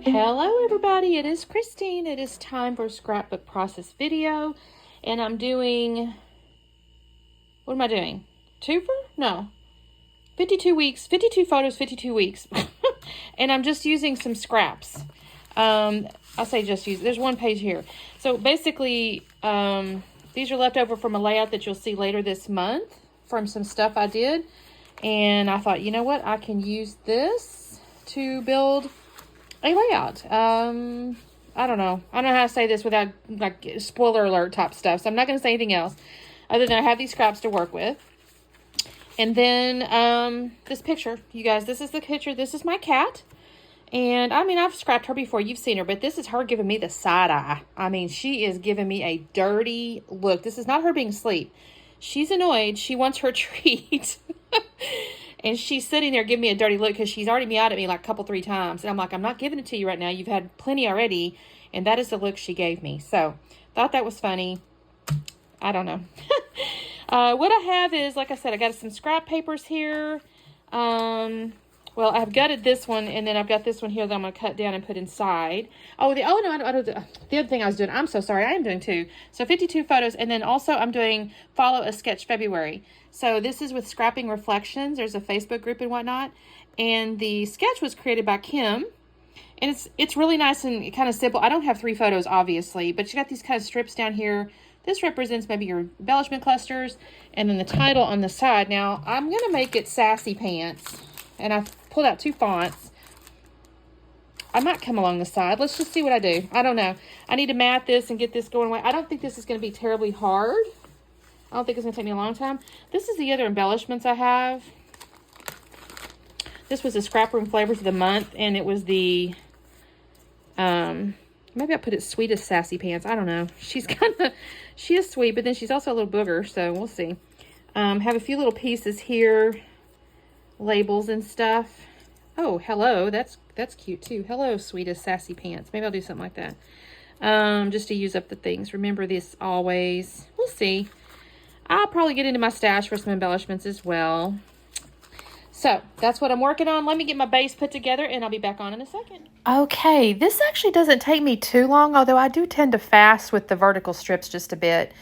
Hello everybody, it is Christine. It is time for a scrapbook process video, and I'm doing, what am I doing? Two-fer? No. 52 weeks, 52 photos, 52 weeks. And I'm just using some scraps. I say just use, there's one page here. So basically, these are left over from a layout that you'll see later this month from some stuff I did. And I thought, you know what, I can use this to build a layout. I don't know how to say this without like spoiler alert type stuff. So I'm not going to say anything else other than I have these scraps to work with. And then this picture, you guys, this is the picture. This is my cat. And I mean, I've scrapped her before. You've seen her, but this is her giving me the side eye. I mean, she is giving me a dirty look. This is not her being asleep. She's annoyed. She wants her treat. And she's sitting there giving me a dirty look because she's already meowed at me like a couple, 3 times. And I'm like, I'm not giving it to you right now. You've had plenty already. And that is the look she gave me. So, thought that was funny. I don't know. What I have is, like I said, I got some scrap papers here. Well, I've gutted this one, and then I've got this one here that I'm going to cut down and put inside. The other thing I was doing, I'm so sorry, I am doing 2. So 52 photos, and then also I'm doing Follow a Sketch February. So this is with Scrapping Reflections. There's a Facebook group and whatnot. And the sketch was created by Kim. And it's really nice and kind of simple. I don't have 3 photos, obviously, but you got these kind of strips down here. This represents maybe your embellishment clusters. And then the title on the side. Now, I'm going to make it Sassy Pants. And I've pulled out 2 fonts. I might come along the side. Let's just see what I do. I don't know. I need to mat this and get this going away. I don't think this is going to be terribly hard. I don't think it's going to take me a long time. This is the other embellishments I have. This was the Scrap Room Flavors of the Month. And it was the, maybe I put it Sweetest Sassy Pants. I don't know. She is sweet, but then she's also a little booger. So we'll see. Have a few little pieces here. Labels and stuff. Oh, hello. That's cute too. Hello, Sweetest Sassy Pants. Maybe I'll do something like that. Just to use up the things. Remember this always. We'll see. I'll probably get into my stash for some embellishments as well. So, that's what I'm working on. Let me get my base put together, and I'll be back on in a second. Okay, this actually doesn't take me too long, although I do tend to fast with the vertical strips just a bit.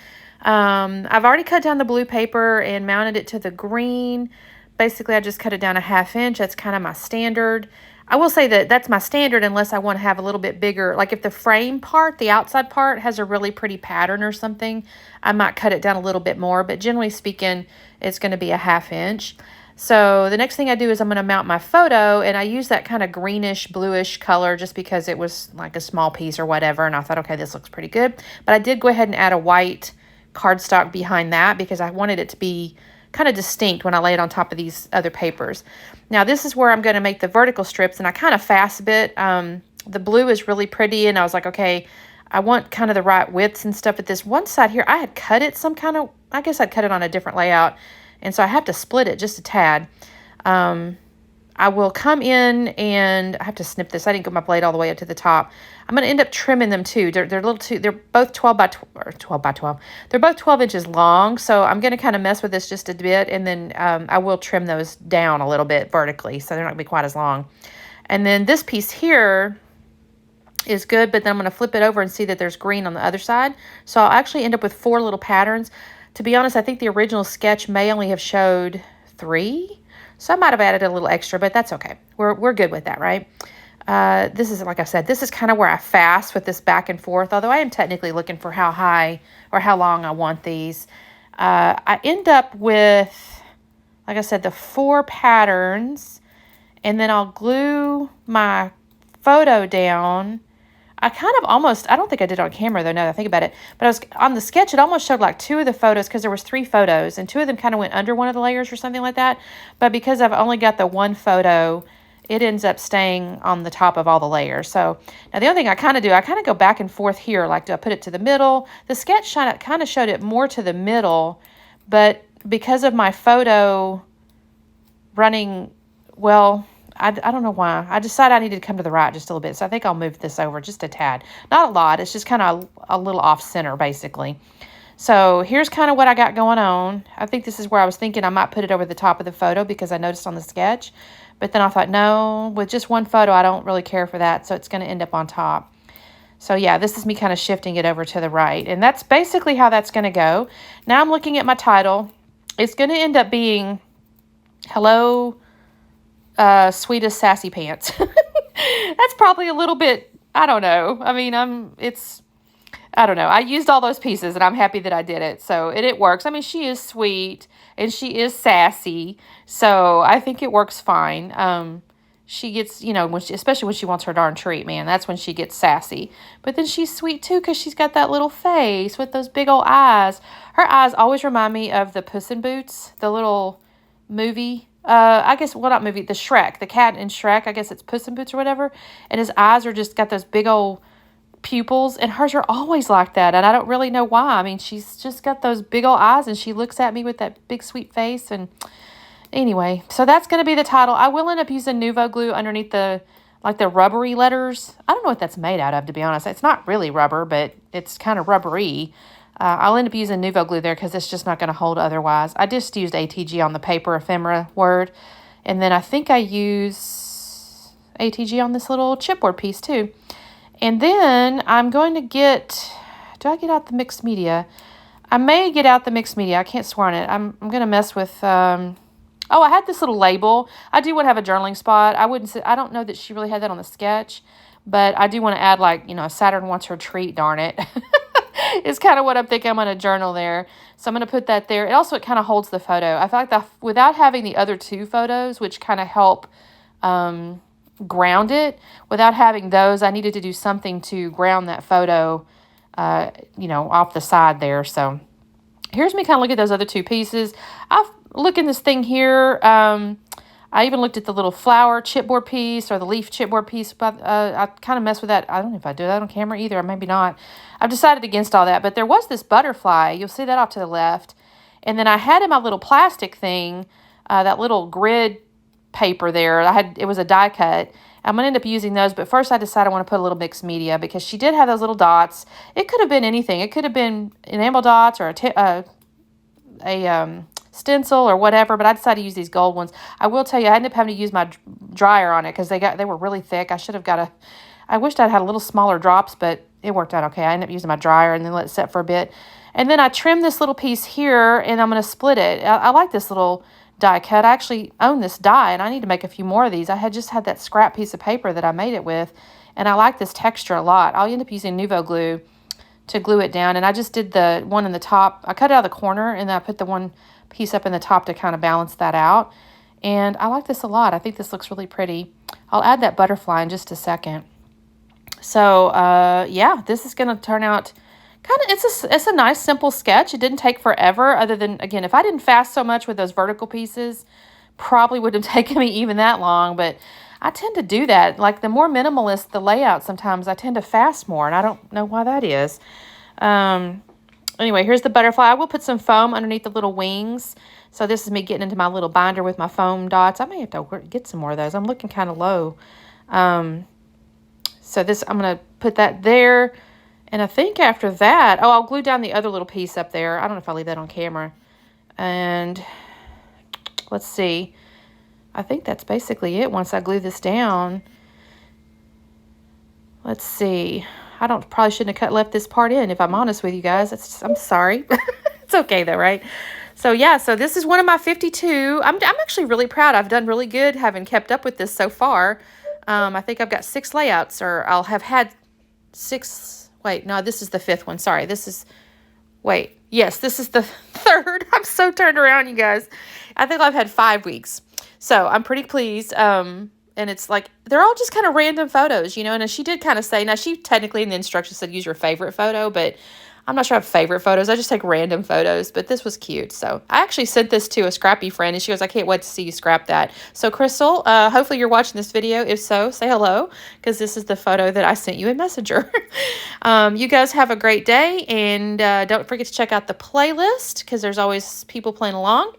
I've already cut down the blue paper and mounted it to the green. Basically, I just cut it down a 1/2 inch. That's kind of my standard. I will say that that's my standard unless I want to have a little bit bigger. Like if the frame part, the outside part, has a really pretty pattern or something, I might cut it down a little bit more. But generally speaking, it's going to be a 1/2 inch. So the next thing I do is I'm going to mount my photo. And I use that kind of greenish, bluish color just because it was like a small piece or whatever. And I thought, okay, this looks pretty good. But I did go ahead and add a white cardstock behind that because I wanted it to be kind of distinct when I lay it on top of these other papers. Now this is where I'm going to make the vertical strips, and I kind of fast a bit. The blue is really pretty, and I was like, okay, I want kind of the right widths and stuff. At this one side here, I had cut it some kind of, I guess I'd cut it on a different layout, and so I have to split it just a tad. I will come in and I have to snip this. I didn't get my blade all the way up to the top. I'm going to end up trimming them too. They're little too, they're both 12 by 12. They're both 12 inches long. So I'm going to kind of mess with this just a bit. And then I will trim those down a little bit vertically. So they're not going to be quite as long. And then this piece here is good. But then I'm going to flip it over and see that there's green on the other side. So I'll actually end up with 4 little patterns. To be honest, I think the original sketch may only have showed 3. So I might have added a little extra, but that's okay. We're good with that, right? This is, like I said, this is kind of where I fast with this back and forth, although I am technically looking for how high or how long I want these. I end up with, like I said, the 4 patterns, and then I'll glue my photo down. I kind of almost, I don't think I did it on camera though, now that I think about it, but I was on the sketch, it almost showed like 2 of the photos because there was 3 photos and 2 of them kind of went under one of the layers or something like that. But because I've only got the 1 photo, it ends up staying on the top of all the layers. So now the other thing I kind of do, I kind of go back and forth here. Like, do I put it to the middle? The sketch kind of showed it more to the middle, but because of my photo running, well, I don't know why. I decided I needed to come to the right just a little bit. So I think I'll move this over just a tad. Not a lot. It's just kind of a little off center, basically. So here's kind of what I got going on. I think this is where I was thinking I might put it over the top of the photo because I noticed on the sketch. But then I thought, no, with just one photo, I don't really care for that. So it's going to end up on top. So yeah, this is me kind of shifting it over to the right. And that's basically how that's going to go. Now I'm looking at my title. It's going to end up being, Hello, Sweetest Sassy Pants. That's probably a little bit, I don't know. I mean, I don't know. I used all those pieces, and I'm happy that I did it. So it works. I mean, she is sweet, and she is sassy. So I think it works fine. She gets, you know, especially when she wants her darn treat, man. That's when she gets sassy. But then she's sweet, too, because she's got that little face with those big old eyes. Her eyes always remind me of the Puss in Boots, the little movie. I guess, well, not movie, the Shrek. The cat in Shrek. I guess it's Puss in Boots or whatever. And his eyes are just got those big old pupils. And hers are always like that. And I don't really know why. I mean, she's just got those big old eyes. And she looks at me with that big sweet face. And anyway, so that's going to be the title. I will end up using Nuvo glue underneath the rubbery letters. I don't know what that's made out of, to be honest. It's not really rubber, but it's kind of rubbery. I'll end up using Nuvo glue there because it's just not going to hold otherwise. I just used ATG on the paper ephemera word. And then I think I use ATG on this little chipboard piece too. And then I'm going to get, do I get out the mixed media? I may get out the mixed media. I can't swear on it. I'm going to mess with, oh, I had this little label. I do want to have a journaling spot. I don't know that she really had that on the sketch, but I do want to add, like, you know, Saturn wants her treat, darn it. It's kind of what I'm thinking I'm going to journal there. So I'm going to put that there. It kind of holds the photo. I feel like without having the other two photos, which kind of help ground it, without having those, I needed to do something to ground that photo, you know, off the side there. So here's me kind of look at those other two pieces. I've looked in this thing here. I even looked at the little flower chipboard piece or the leaf chipboard piece, but I kind of mess with that. I don't know if I do that on camera either, or maybe not. I've decided against all that, but there was this butterfly. You'll see that off to the left. And then I had in my little plastic thing, that little grid paper there. It was a die cut. I'm going to end up using those, but first I decided I want to put a little mixed media because she did have those little dots. It could have been anything. It could have been enamel dots or a stencil or whatever, but I decided to use these gold ones. I will tell you, I ended up having to use my dryer on it because they were really thick. I wished I'd had a little smaller drops, but it worked out okay. I ended up using my dryer and then let it set for a bit. And then I trimmed this little piece here, and I'm going to split it. I like this little die cut. I actually own this die, and I need to make a few more of these. I had just had that scrap piece of paper that I made it with, and I like this texture a lot. I'll end up using Nuvo glue to glue it down, and I just did the one in the top. I cut it out of the corner, and then I put the one piece up in the top to kind of balance that out. And I like this a lot. I think this looks really pretty. I'll add that butterfly in just a second. So, yeah, this is going to turn out kind of, it's a nice, simple sketch. It didn't take forever, other than, again, if I didn't fast so much with those vertical pieces, probably wouldn't have taken me even that long, but I tend to do that. Like, the more minimalist the layout, sometimes I tend to fast more, and I don't know why that is. Anyway, here's the butterfly. I will put some foam underneath the little wings. So this is me getting into my little binder with my foam dots. I may have to get some more of those. I'm looking kind of low. So this, I'm going to put that there. And I think after that, oh, I'll glue down the other little piece up there. I don't know if I'll leave that on camera. And let's see. I think that's basically it once I glue this down. Let's see. Probably shouldn't have left this part in, if I'm honest with you guys. I'm sorry. It's okay though, right? So yeah, so this is one of my 52. I'm actually really proud. I've done really good having kept up with this so far. I think I've got 6 layouts, or I'll have had 6. Wait, no, this is the 5th one. Sorry, this is the 3rd. I'm so turned around, you guys. I think I've had 5 weeks. So I'm pretty pleased. And it's like, they're all just kind of random photos, you know. And she did kind of say, now she technically in the instructions said use your favorite photo, but I'm not sure I have favorite photos. I just take random photos, but this was cute. So I actually sent this to a scrappy friend, and she goes, I can't wait to see you scrap that. So Crystal, hopefully you're watching this video. If so, say hello, because this is the photo that I sent you in Messenger. You guys have a great day, and don't forget to check out the playlist, because there's always people playing along.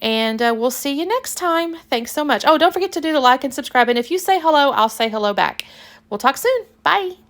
And we'll see you next time. Thanks so much. Oh, don't forget to do the like and subscribe. And if you say hello, I'll say hello back. We'll talk soon. Bye.